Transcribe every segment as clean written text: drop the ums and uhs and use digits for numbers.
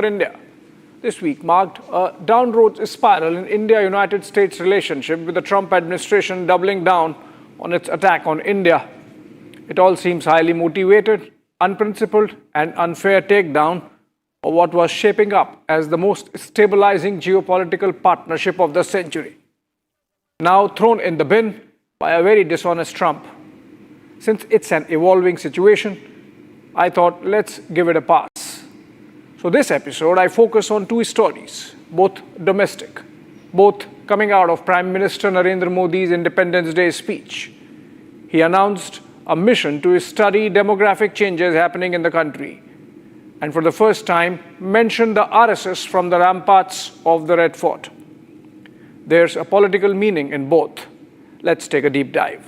for India. This week marked a downward spiral in India-United States relationship, with the Trump administration doubling down on its attack on India. It all seems highly motivated, unprincipled, and unfair takedown of what was shaping up as the most stabilizing geopolitical partnership of the century. Now thrown in the bin by a very dishonest Trump. Since it's an evolving situation, I thought let's give it a pass. So this episode, I focus on two stories, both domestic, both coming out of Prime Minister Narendra Modi's Independence Day speech. He announced a mission to study demographic changes happening in the country, and for the first time mentioned the RSS from the ramparts of the Red Fort. There's a political meaning in both. Let's take a deep dive.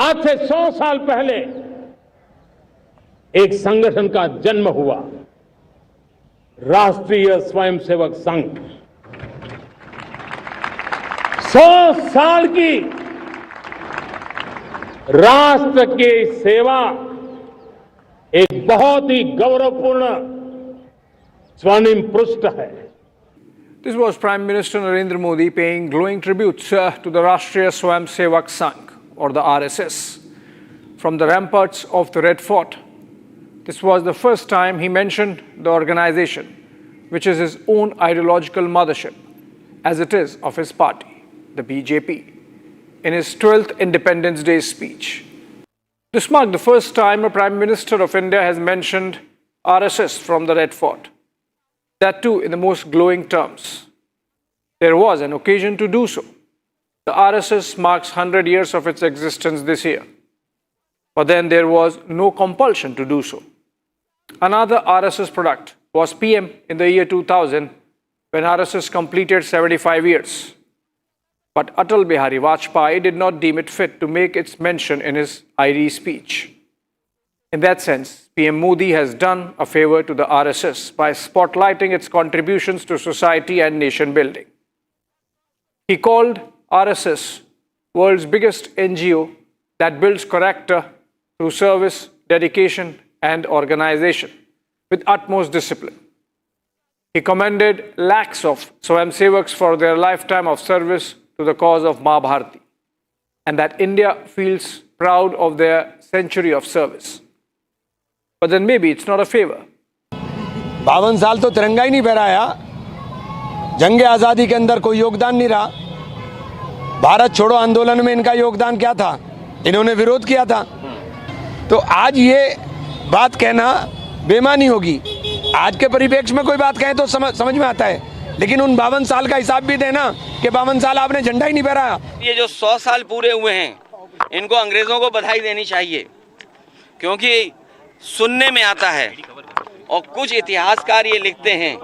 आज से 100 साल पहले एक संगठन का जन्म हुआ, राष्ट्रीय स्वयंसेवक संघ। 100 साल की राष्ट्र की सेवा एक बहुत ही गौरवपूर्ण स्वर्णिम पृष्ठ है। This was Prime Minister Narendra Modi paying glowing tributes to the Rashtriya Swayamsevak Sangh, or the RSS, from the ramparts of the Red Fort. This was the first time he mentioned the organization, which is his own ideological mothership, as it is of his party, the BJP, in his 12th Independence Day speech. This marked the first time a Prime Minister of India has mentioned RSS from the Red Fort, that too in the most glowing terms. There was an occasion to do so. The RSS marks 100 years of its existence this year, but then there was no compulsion to do so. Another RSS product was PM in the year 2000, when RSS completed 75 years. But Atal Bihari Vajpayee did not deem it fit to make its mention in his ID speech. In that sense, PM Modi has done a favor to the RSS by spotlighting its contributions to society and nation building. He called RSS world's biggest NGO that builds character through service, dedication, and organization with utmost discipline. He commended lakhs of Swayamsevaks for their lifetime of service to the cause of Maa Bharati, and that India feels proud of their century of service. But then maybe it's not a favor. 52 साल तो तिरंगा ही नहीं फहराया, जंग आज़ादी के अंदर कोई योगदान नहीं रहा। भारत छोड़ो आंदोलन में इनका योगदान क्या था? इन्होंने विरोध किया था। तो आज ये बात कहना बेमानी होगी। आज के परिप्रेक्ष्य में कोई बात कहे तो समझ में आता है, लेकिन उन 52 साल का हिसाब भी देना कि 52 साल आपने झंडा ही नहीं फहराया। ये जो 100 साल पूरे हुए हैं, इनको अंग्रेजों को बधाई देनी चाहिए, क्योंकि सुनने में आता है और कुछ इतिहासकार ये लिखते हैं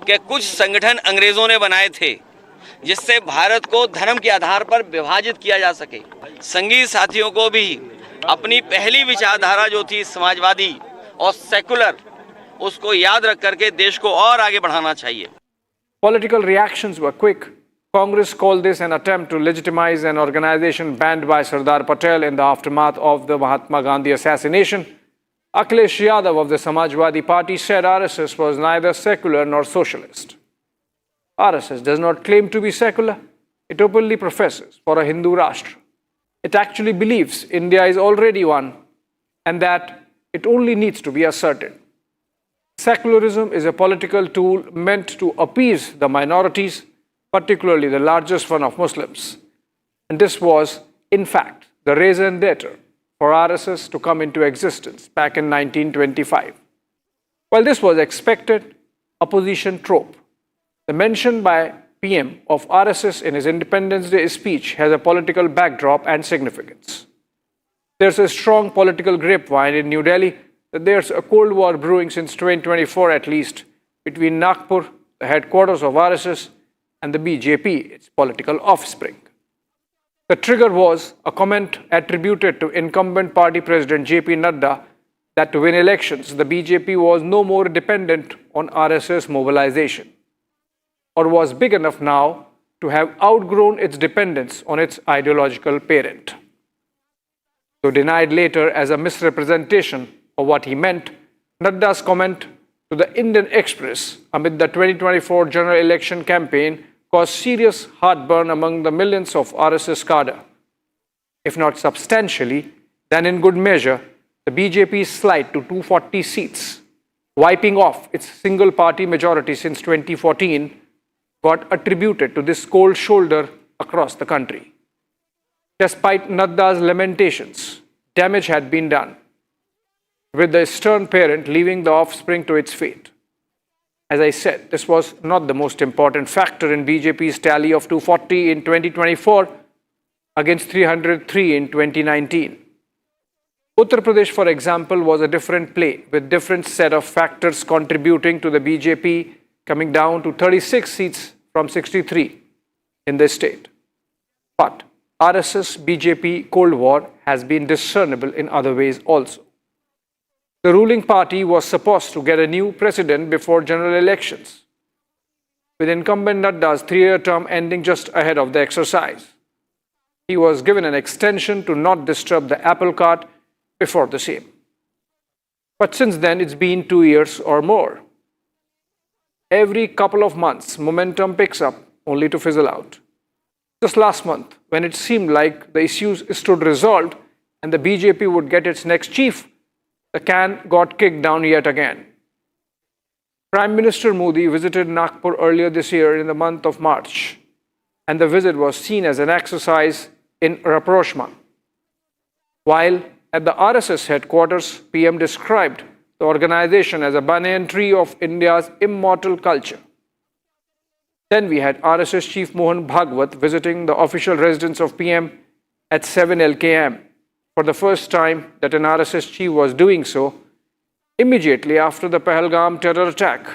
कि कुछ संगठन अंग्रेजों ने बनाए थे जिससे भारत को धर्म के आधार पर विभाजित किया जा सके। संघी साथियों को भी अपनी पहली विचारधारा जो थी समाजवादी और सेकुलर, उसको याद रख करके देश को और आगे बढ़ाना चाहिए। Political reactions were quick. Congress called this an attempt to legitimize an organization banned by Sardar Patel in the aftermath of the Mahatma Gandhi assassination. Akhilesh Yadav of the Samajwadi Party said RSS was neither secular nor socialist. RSS does not claim to be secular. It openly professes for a Hindu Rashtra. It actually believes India is already one and that it only needs to be asserted. Secularism is a political tool meant to appease the minorities, particularly the largest one of Muslims. And this was, in fact, the raison d'etre for RSS to come into existence back in 1925. While this was expected, opposition trope, the mention by PM of RSS in his Independence Day speech has a political backdrop and significance. There's a strong political grapevine in New Delhi that there's a Cold War brewing since 2024 at least between Nagpur, the headquarters of RSS, and the BJP, its political offspring. The trigger was a comment attributed to incumbent party president JP Nadda that to win elections, the BJP was no more dependent on RSS mobilization, or was big enough now to have outgrown its dependence on its ideological parent. Though denied later as a misrepresentation of what he meant, Nadda's comment to the Indian Express amid the 2024 general election campaign caused serious heartburn among the millions of RSS cadre. If not substantially, then in good measure, the BJP's slide to 240 seats, wiping off its single-party majority since 2014, got attributed to this cold shoulder across the country. Despite Nadda's lamentations, damage had been done, with the stern parent leaving the offspring to its fate. As I said, this was not the most important factor in BJP's tally of 240 in 2024 against 303 in 2019. Uttar Pradesh, for example, was a different play, with different set of factors contributing to the BJP coming down to 36 seats from 63 in the state. But RSS-BJP Cold War has been discernible in other ways also. The ruling party was supposed to get a new president before general elections, with incumbent Nadda's 3-year term ending just ahead of the exercise. He was given an extension to not disturb the apple cart before the same. But since then, it's been 2 years or more. Every couple of months, momentum picks up only to fizzle out. Just last month, when it seemed like the issues stood resolved and the BJP would get its next chief, the can got kicked down yet again. Prime Minister Modi visited Nagpur earlier this year in the month of March, and the visit was seen as an exercise in rapprochement. While at the RSS headquarters, PM described the organization as a banyan tree of India's immortal culture. Then we had RSS Chief Mohan Bhagwat visiting the official residence of PM at 7 LKM for the first time that an RSS chief was doing so immediately after the Pahalgam terror attack.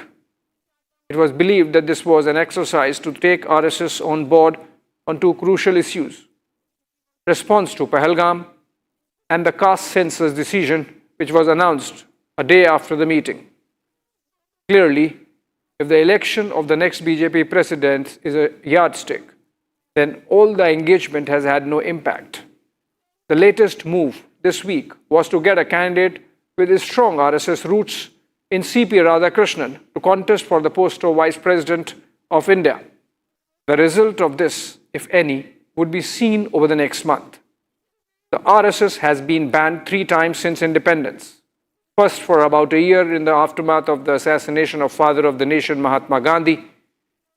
It was believed that this was an exercise to take RSS on board on 2 crucial issues: response to Pahalgam and the caste census decision, which was announced a day after the meeting. Clearly, if the election of the next BJP president is a yardstick, then all the engagement has had no impact. The latest move this week was to get a candidate with strong RSS roots in C.P. Radhakrishnan to contest for the post of Vice President of India. The result of this, if any, would be seen over the next month. The RSS has been banned 3 times since independence. First for about a year in the aftermath of the assassination of father of the nation Mahatma Gandhi,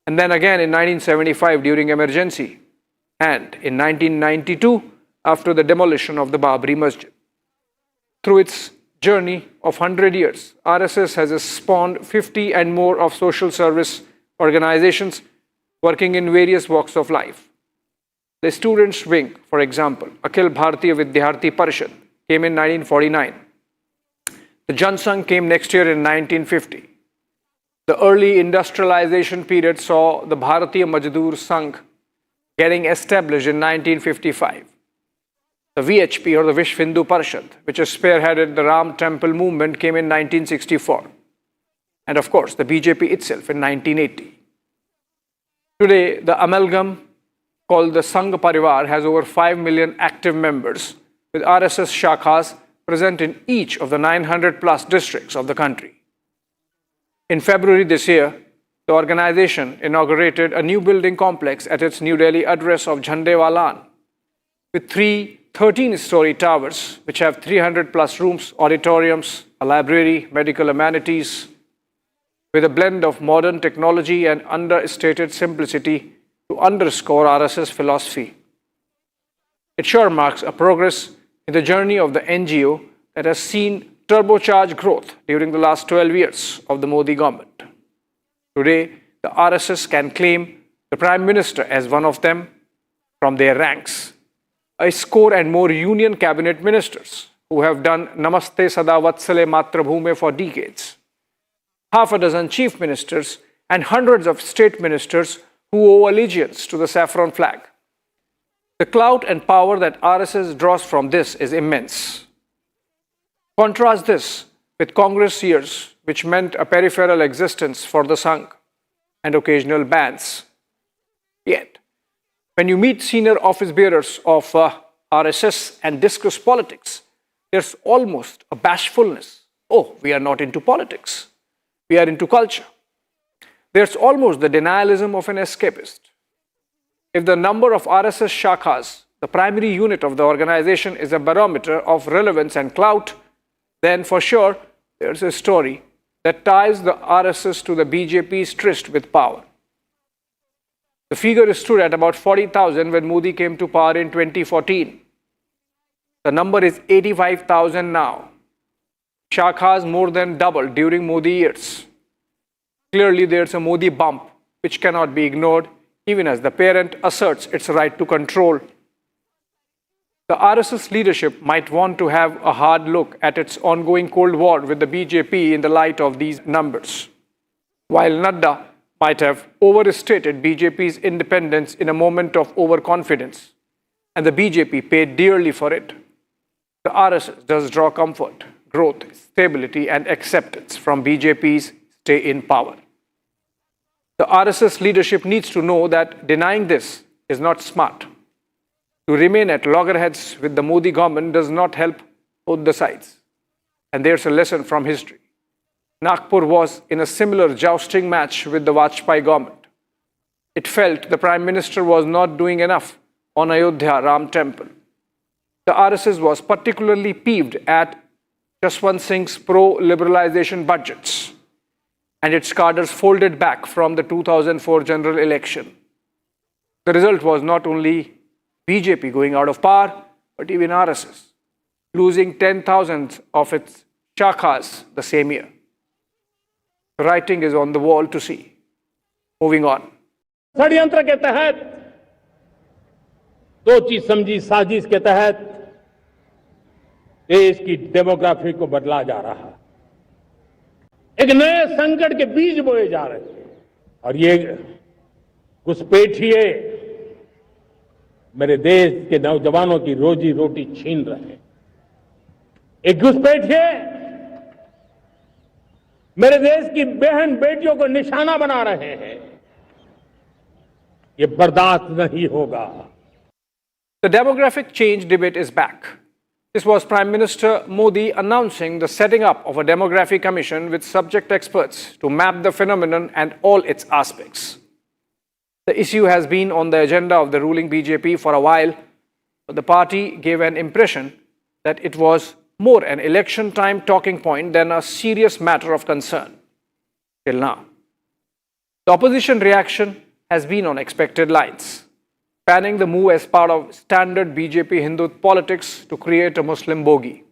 and then again in 1975 during emergency, and in 1992 after the demolition of the Babri Masjid. Through its journey of 100 years, RSS has spawned 50 and more of social service organizations working in various walks of life. The students' wing, for example, Akhil Bharatiya Vidyarthi Parishad, came in 1949. The Jan Sangh came next year in 1950. The early industrialization period saw the Bharatiya Majdoor Sangh getting established in 1955. The VHP, or the Vishv Hindu Parishad, which has spearheaded the Ram Temple movement, came in 1964. And of course, the BJP itself in 1980. Today, the amalgam called the Sangh Parivar has over 5 million active members, with RSS shakhas present in each of the 900 plus districts of the country. In February this year, the organization inaugurated a new building complex at its New Delhi address of Jhandewalan, with 3 13-story towers, which have 300 plus rooms, auditoriums, a library, medical amenities, with a blend of modern technology and understated simplicity to underscore RSS philosophy. It sure marks a progress in the journey of the NGO that has seen turbocharged growth during the last 12 years of the Modi government. Today, the RSS can claim the Prime Minister as one of them from their ranks. A score and more union cabinet ministers who have done Namaste Sada Vatsale Matra Bhume for decades. Half a dozen chief ministers and hundreds of state ministers who owe allegiance to the saffron flag. The clout and power that RSS draws from this is immense. Contrast this with Congress years, which meant a peripheral existence for the Sangh and occasional bans. Yet, When you meet senior office bearers of RSS and discuss politics, there's almost a bashfulness. Oh, we are not into politics. We are into culture. There's almost the denialism of an escapist. If the number of RSS shakhas, the primary unit of the organization, is a barometer of relevance and clout, then for sure there's a story that ties the RSS to the BJP's tryst with power. The figure stood at about 40,000 when Modi came to power in 2014. The number is 85,000 now. Shakhas more than doubled during Modi years. Clearly, there's a Modi bump which cannot be ignored, even as the parent asserts its right to control. The RSS leadership might want to have a hard look at its ongoing Cold War with the BJP in the light of these numbers. While Noida might have overstated BJP's independence in a moment of overconfidence, and the BJP paid dearly for it, the RSS does draw comfort, growth, stability, and acceptance from BJP's stay in power. The RSS leadership needs to know that denying this is not smart. To remain at loggerheads with the Modi government does not help both the sides. And there's a lesson from history. Nagpur was in a similar jousting match with the Vajpayee government. It felt the Prime Minister was not doing enough on Ayodhya Ram Temple. The RSS was particularly peeved at Jaswant Singh's pro-liberalization budgets, and its cadres folded back from the 2004 general election. The result was not only BJP going out of power, but even RSS, losing 10,000 of its shakhas the same year. The writing is on the wall to see. Moving on. षड्यंत्र के तहत सोची समझी साजिश के तहत देश की demography को बदला जा रहा है। एक नए संकट के बीज बोए जा रहे हैं और ये घुसपैठिए मेरे देश के नौजवानों की रोजी रोटी छीन रहे हैं। एक घुसपैठिए मेरे देश की बहन बेटियों को निशाना बना रहे हैं। ये बर्दाश्त नहीं होगा। The demographic change debate is back. This was Prime Minister Modi announcing the setting up of a demography commission with subject experts to map the phenomenon and all its aspects. The issue has been on the agenda of the ruling BJP for a while, but the party gave an impression that it was more an election time talking point than a serious matter of concern. Till now. The opposition reaction has been on expected lines, panning the move as part of standard BJP Hindu politics to create a Muslim bogey.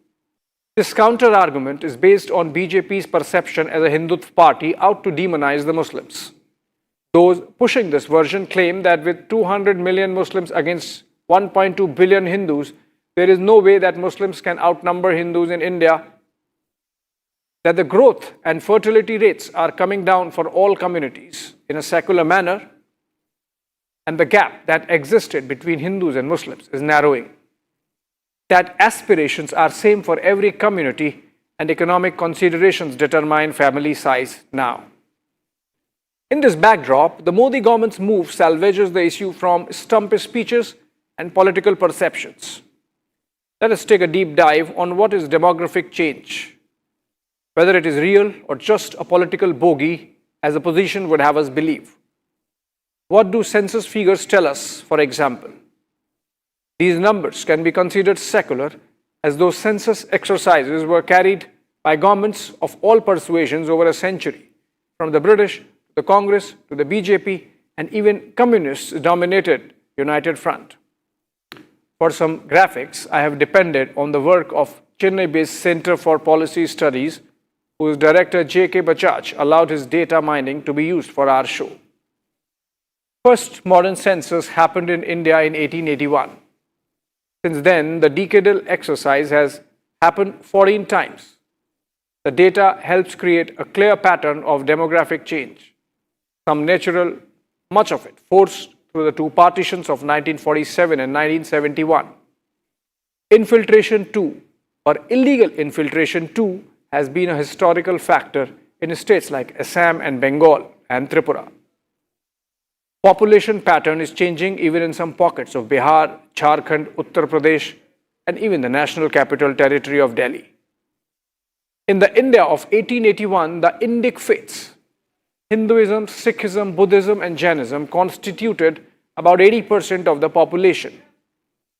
This counter-argument is based on BJP's perception as a Hindu party out to demonize the Muslims. Those pushing this version claim that with 200 million Muslims against 1.2 billion Hindus, there is no way that Muslims can outnumber Hindus in India, that the growth and fertility rates are coming down for all communities in a secular manner, and the gap that existed between Hindus and Muslims is narrowing, that aspirations are same for every community and economic considerations determine family size now. In this backdrop, the Modi government's move salvages the issue from stumpy speeches and political perceptions. Let us take a deep dive on what is demographic change, whether it is real or just a political bogey, as the opposition would have us believe. What do census figures tell us, for example? These numbers can be considered secular, as those census exercises were carried by governments of all persuasions over a century, from the British, the Congress, to the BJP, and even communists dominated United Front. For some graphics, I have depended on the work of Chennai-based Center for Policy Studies, whose director J.K. Bajaj allowed his data mining to be used for our show. First modern census happened in India in 1881. Since then, the decadal exercise has happened 14 times. The data helps create a clear pattern of demographic change, some natural, much of it forced through the two partitions of 1947 and 1971. Infiltration too, or illegal infiltration too, has been a historical factor in states like Assam and Bengal and Tripura. Population pattern is changing even in some pockets of Bihar, Jharkhand, Uttar Pradesh, and even the National Capital Territory of Delhi. In the India of 1881, the Indic faiths, Hinduism, Sikhism, Buddhism, and Jainism constituted about 80% of the population.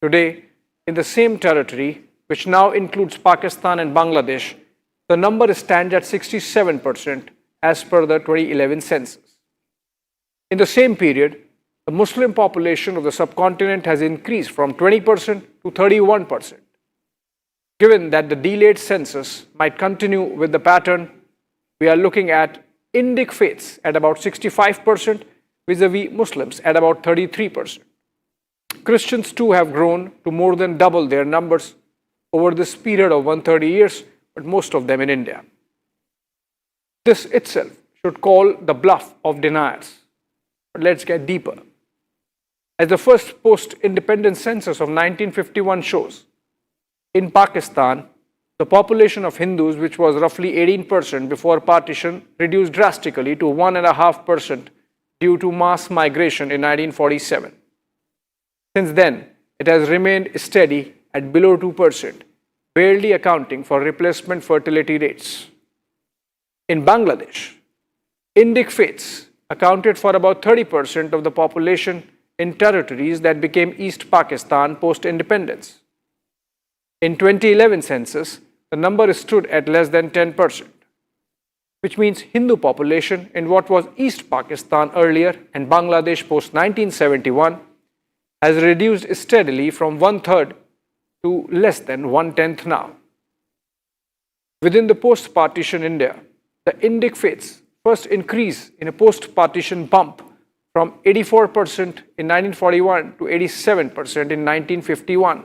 Today, in the same territory, which now includes Pakistan and Bangladesh, the number stands at 67% as per the 2011 census. In the same period, the Muslim population of the subcontinent has increased from 20% to 31%. Given that the delayed census might continue with the pattern, we are looking at Indic faiths at about 65% vis-a-vis Muslims at about 33%. Christians too have grown to more than double their numbers over this period of 130 years, but most of them in India. This itself should call the bluff of deniers. But let's get deeper. As the first post-independence census of 1951 shows, in Pakistan, the population of Hindus, which was roughly 18% before partition, reduced drastically to 1.5% due to mass migration in 1947. Since then, it has remained steady at below 2%, barely accounting for replacement fertility rates. In Bangladesh, Indic faiths accounted for about 30% of the population in territories that became East Pakistan post-independence. In 2011 census, the number stood at less than 10%, which means Hindu population in what was East Pakistan earlier and Bangladesh post-1971 has reduced steadily from 1/3 to less than 1/10 now. Within the post-partition India, the Indic faiths first increase in a post-partition bump from 84% in 1941 to 87% in 1951,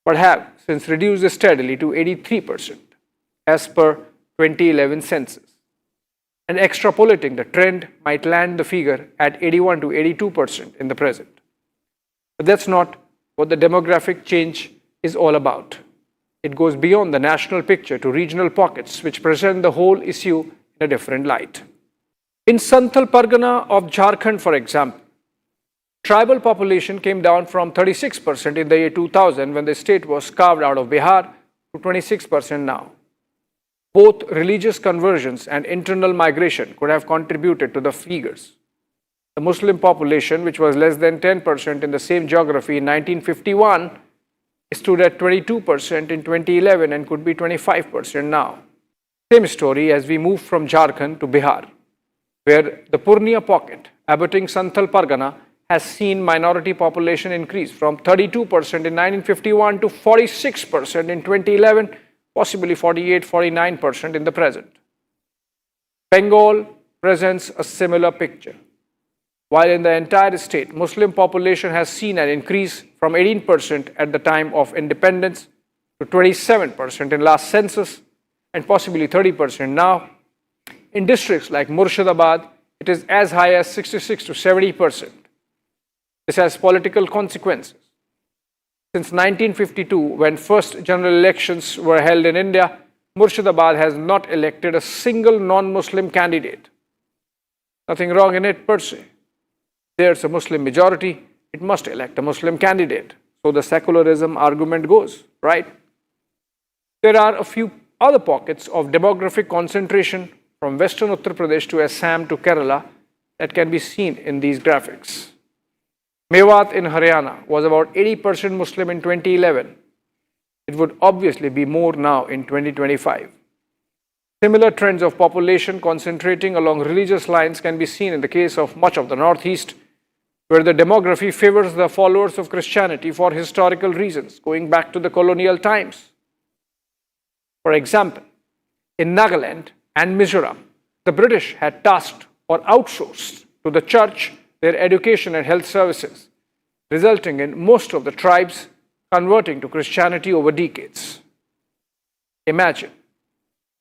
but have since reduced steadily to 83% as per 2011 census. And extrapolating the trend might land the figure at 81 to 82% in the present. But that's not what the demographic change is all about. It goes beyond the national picture to regional pockets which present the whole issue in a different light. In Santhal Pargana of Jharkhand, for example, tribal population came down from 36% in the year 2000 when the state was carved out of Bihar to 26% now. Both religious conversions and internal migration could have contributed to the figures. The Muslim population, which was less than 10% in the same geography in 1951, stood at 22% in 2011 and could be 25% now. Same story as we move from Jharkhand to Bihar, where the Purnia pocket abutting Santhal Pargana has seen minority population increase from 32% in 1951 to 46% in 2011, possibly 48-49% in the present. Bengal presents a similar picture. While in the entire state, Muslim population has seen an increase from 18% at the time of independence to 27% in last census and possibly 30% now. In districts like Murshidabad, it is as high as 66 to 70%. This has political consequences. Since 1952, when first general elections were held in India, Murshidabad has not elected a single non-Muslim candidate. Nothing wrong in it per se. There's a Muslim majority, it must elect a Muslim candidate. So the secularism argument goes, right? There are a few other pockets of demographic concentration from western Uttar Pradesh to Assam to Kerala that can be seen in these graphics. Mewat in Haryana was about 80% Muslim in 2011. It would obviously be more now in 2025. Similar trends of population concentrating along religious lines can be seen in the case of much of the Northeast, where the demography favors the followers of Christianity for historical reasons, going back to the colonial times. For example, in Nagaland and Mizoram, the British had tasked or outsourced to the church their education and health services, resulting in most of the tribes converting to Christianity over decades. Imagine,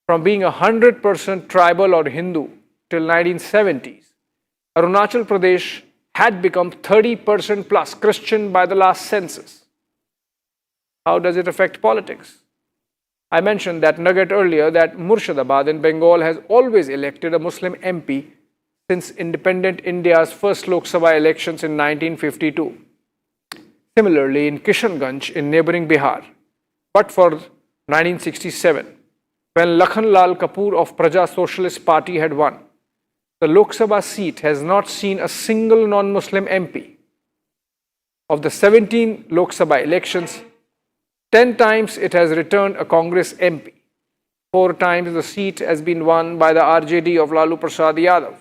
from being 100% tribal or Hindu till 1970s, Arunachal Pradesh had become 30% plus Christian by the last census. How does it affect politics? I mentioned that nugget earlier that Murshidabad in Bengal has always elected a Muslim MP since independent India's first Lok Sabha elections in 1952. Similarly, in Kishanganj in neighboring Bihar, but for 1967, when Lakhanlal Kapoor of Praja Socialist Party had won, the Lok Sabha seat has not seen a single non-Muslim MP. Of the 17 Lok Sabha elections, 10 times it has returned a Congress MP. 4 times the seat has been won by the RJD of Lalu Prasad Yadav,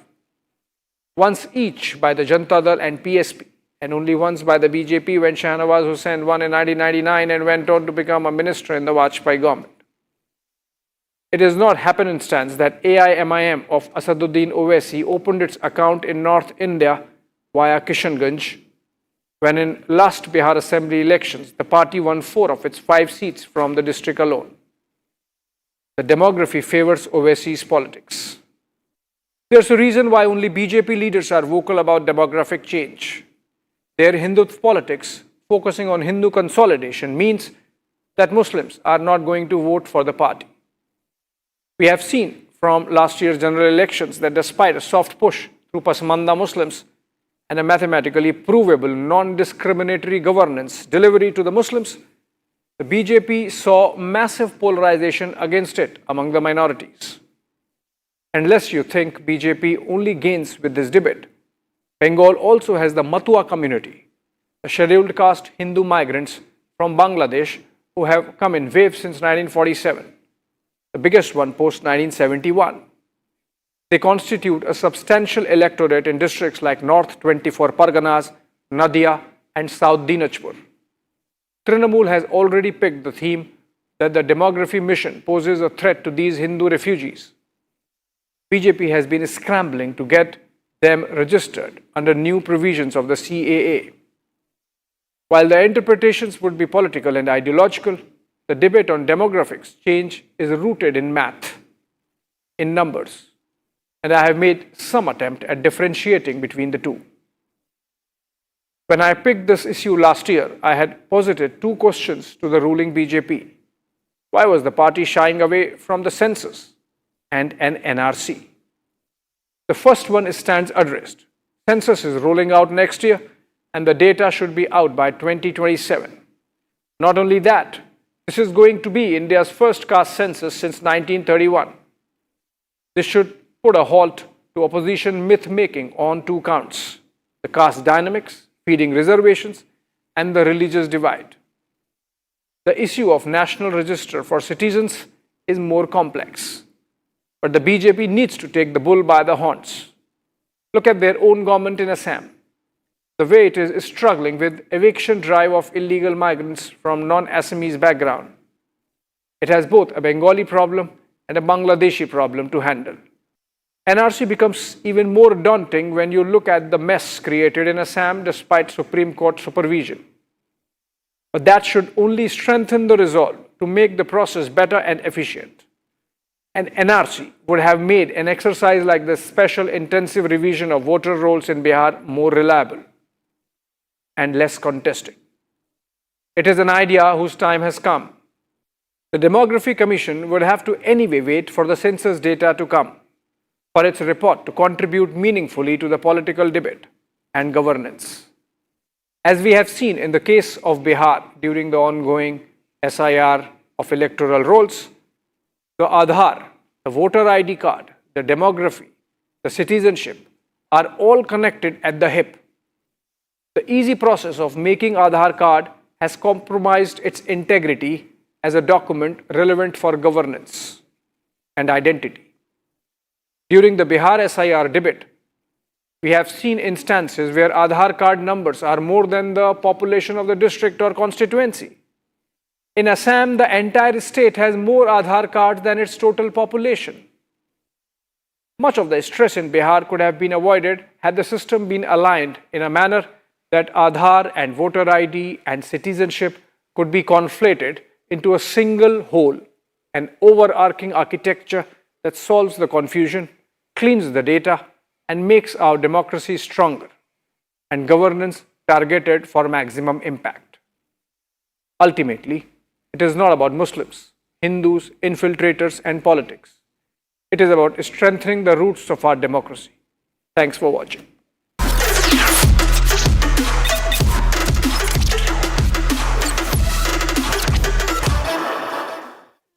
once each by the Janata Dal and PSP, and only once by the BJP when Shahnawaz Hussain won in 1999 and went on to become a minister in the Vajpayee government. It is not happenstance that AIMIM of Asaduddin Owaisi opened its account in North India via Kishanganj, when in last Bihar Assembly elections, the party won 4 of its 5 seats from the district alone. The demography favors Owaisi's politics. There's a reason why only BJP leaders are vocal about demographic change. Their Hindutva politics, focusing on Hindu consolidation, means that Muslims are not going to vote for the party. We have seen from last year's general elections that despite a soft push through Pasmanda Muslims and a mathematically provable non-discriminatory governance delivery to the Muslims, the BJP saw massive polarization against it among the minorities. Unless you think BJP only gains with this debate, Bengal also has the Matua community, the scheduled caste Hindu migrants from Bangladesh who have come in waves since 1947, the biggest one post-1971. They constitute a substantial electorate in districts like North 24 Parganas, Nadia and South Dinajpur. Trinamool has already picked the theme that the demography mission poses a threat to these Hindu refugees. BJP has been scrambling to get them registered under new provisions of the CAA. While the interpretations would be political and ideological, the debate on demographics change is rooted in math, in numbers, and I have made some attempt at differentiating between the two. When I picked this issue last year, I had posited 2 questions to the ruling BJP. Why was the party shying away from the census and an NRC? The first one stands addressed. Census is rolling out next year and the data should be out by 2027. Not only that, this is going to be India's first caste census since 1931. This should put a halt to opposition myth-making on 2 counts: the caste dynamics, feeding reservations, and the religious divide. The issue of national register for citizens is more complex, but the BJP needs to take the bull by the horns. Look at their own government in Assam. The way it is struggling with eviction drive of illegal migrants from non-Assamese background. It has both a Bengali problem and a Bangladeshi problem to handle. NRC becomes even more daunting when you look at the mess created in Assam despite Supreme Court supervision. But that should only strengthen the resolve to make the process better and efficient. And NRC would have made an exercise like the special intensive revision of voter rolls in Bihar more reliable and less contested. It is an idea whose time has come. The Demography Commission would have to anyway wait for the census data to come for its report to contribute meaningfully to the political debate and governance. As we have seen in the case of Bihar during the ongoing SIR of electoral rolls, the Aadhaar, the voter ID card, the demography, the citizenship are all connected at the hip. The easy process of making Aadhaar card has compromised its integrity as a document relevant for governance and identity. During the Bihar SIR debate, we have seen instances where Aadhaar card numbers are more than the population of the district or constituency. In Assam, the entire state has more Aadhaar cards than its total population. Much of the stress in Bihar could have been avoided had the system been aligned in a manner that Aadhaar and voter ID and citizenship could be conflated into a single whole, an overarching architecture that solves the confusion, cleans the data, and makes our democracy stronger and governance targeted for maximum impact. Ultimately, it is not about Muslims, Hindus, infiltrators, and politics. It is about strengthening the roots of our democracy. Thanks for watching.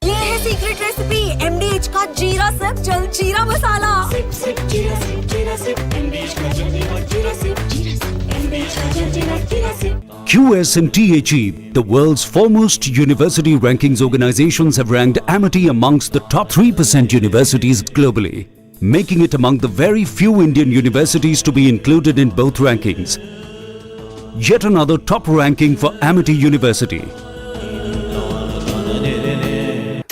ये है secret recipe MDH का जीरा SIP जल जीरा मसाला। QS and THE, the world's foremost university rankings organizations, have ranked Amity amongst the top 3% universities globally, making it among the very few Indian universities to be included in both rankings. Yet another top ranking for Amity University.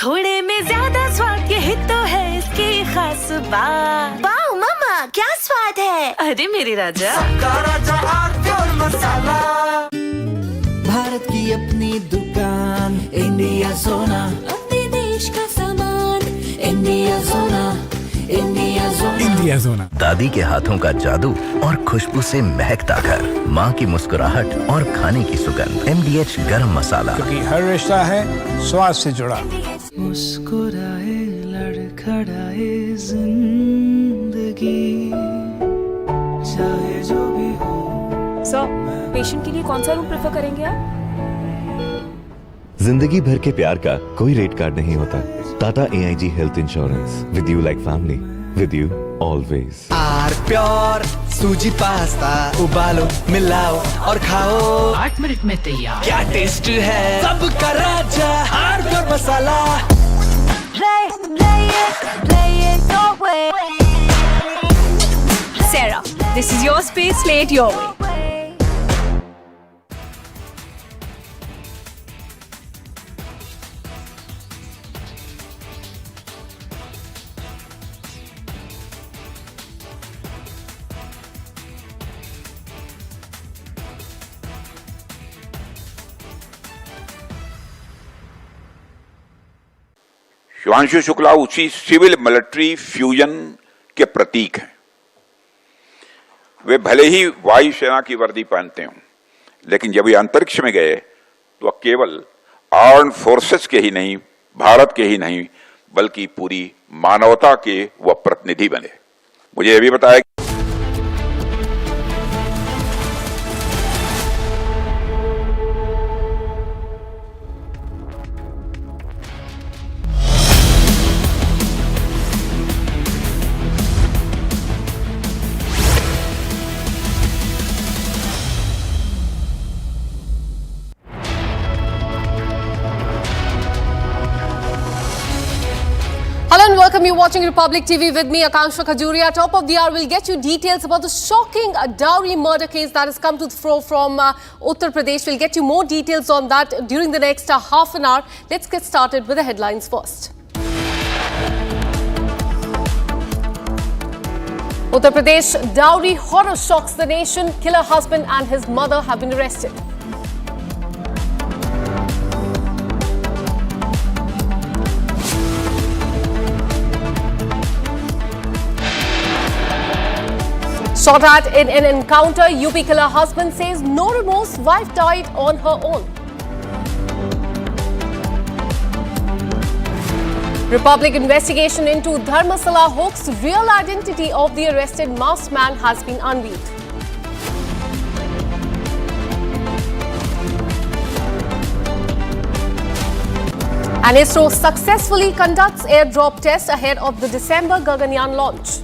थोड़े में ज्यादा स्वाद यही तो है इसकी खास बात। वाओ मामा क्या स्वाद है। अरे मेरे राजा भारत की अपनी दुकान इंडिया सोना, अपने देश का सामान इंडिया सोना, इंडिया सोना, इंडिया सोना। दादी के हाथों का जादू और खुशबू से महकता घर, माँ की मुस्कुराहट और खाने की सुगंध। MDH गरम मसाला, क्योंकि हर रिश्ता है स्वाद से जुड़ा। मुस्कुराए लड़खड़ाए जिंदगी, चाहे जो भी हो। सर पेशेंट के लिए कौन सा रूम प्रेफर करेंगे आप? जिंदगी भर के प्यार का कोई रेट कार्ड नहीं होता। Tata AIG health insurance, with you like family, with you always. आर प्योर सूजी पास्ता उबालो मिलाओ और खाओ 8 मिनट में तैयार। क्या टेस्ट है सबका राजा R pure masala. Play it your way. Sarah, this is your space, play it your way. Shivanshu Shukla उसी सिविल मिलिट्री फ्यूजन के प्रतीक हैं। वे भले ही वायुसेना की वर्दी पहनते हों, लेकिन जब ये अंतरिक्ष में गए तो केवल आर्म्ड फोर्सेस के ही नहीं, भारत के ही नहीं, बल्कि पूरी मानवता के वह प्रतिनिधि बने। मुझे यह भी बताया Hello and welcome. You're watching Republic TV with me, Akanksha Khajuria. Top of the hour, we'll get you details about the shocking dowry murder case that has come to the fore from Uttar Pradesh. We'll get you more details on that during the next half an hour. Let's get started with the headlines first. Uttar Pradesh dowry horror shocks the nation. Killer husband and his mother have been arrested. Shot at in an encounter, UP killer husband says no remorse, wife died on her own. Republic investigation into Dharmasala hoax, real identity of the arrested masked man has been unveiled. And ISRO successfully conducts airdrop tests ahead of the December Gaganyaan launch.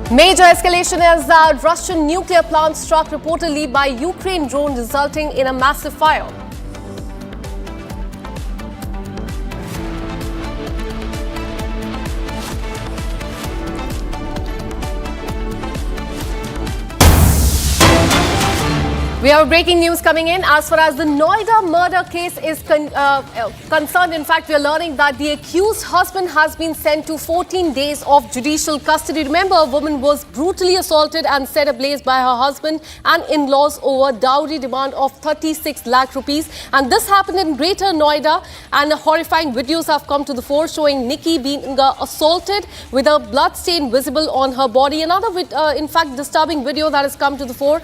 Major escalation as the Russian nuclear plant struck reportedly by Ukraine drone, resulting in a massive fire. We have breaking news coming in. As far as the Noida murder case is concerned, in fact, we are learning that the accused husband has been sent to 14 days of judicial custody. Remember, a woman was brutally assaulted and set ablaze by her husband and in-laws over dowry demand of 36 lakh rupees. And this happened in Greater Noida, and horrifying videos have come to the fore showing Nikki being assaulted with a blood stain visible on her body. Another, in fact, disturbing video that has come to the fore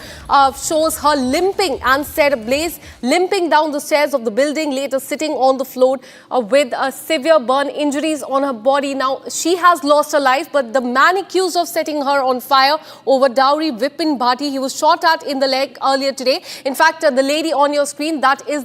shows her limping and set ablaze, limping down the stairs of the building, later sitting on the floor with severe burn injuries on her body. Now, she has lost her life, but the man accused of setting her on fire over dowry, Vipin Bhati, he was shot at in the leg earlier today. In fact, the lady on your screen, that is